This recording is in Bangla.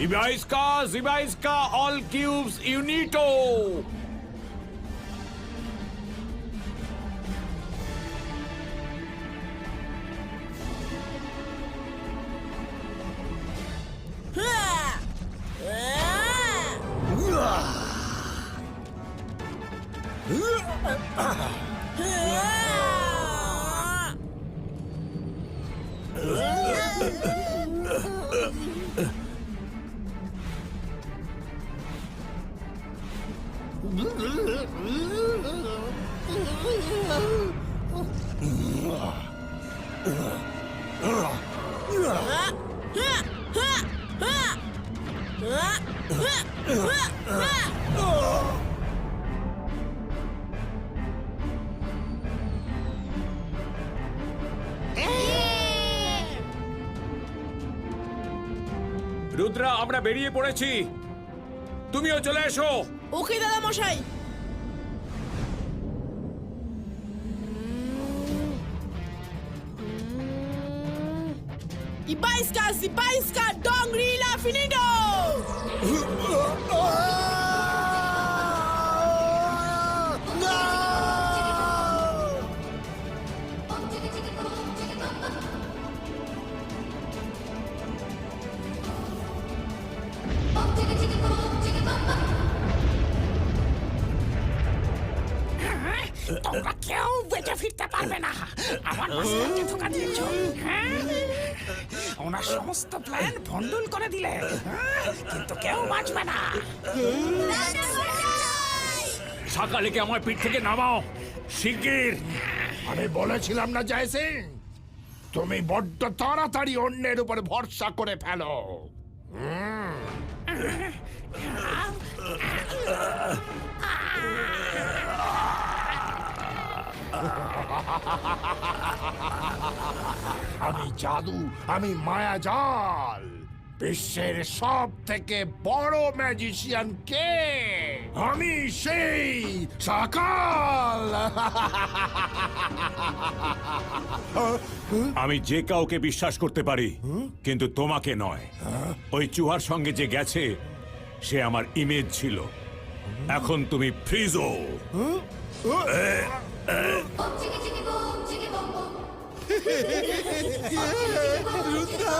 Zibaiska, all cubes, unito! Rudra, আমরা বেরিয়ে পড়েছি, তুমিও চলে এসো। ওকে দাদা মশাই। Zibaiska, Dongrila Finito! তোমরা কেউ বেঁচে ফিরতে পারবে না। আমার মাস্টারকে ধোঁকা দিয়েছো, হ্যাঁ? ওনার সমস্ত প্ল্যান ভন্ডুল করে দিলে, কিন্তু কেউ বাঁচবে না। সকালেকে আমার পিঠ থেকে নামাও শিগগির। আমি বলেছিলাম না জয় সিং, তুমি বড্ড তাড়াতাড়ি অন্যের উপরে ভরসা করে ফেলো। আমি জাদু, আমি মায়াজাল। বিশ্বের সব থেকে বড় ম্যাজিশিয়ান কে? আমি সেই সকাল। আমি যে কাউকে বিশ্বাস করতে পারি, কিন্তু তোমাকে নয়। ওই চুহার সঙ্গে যে গেছে সে আমার ইমেজ ছিল। এখন তুমি ফ্রিজো। Rudra!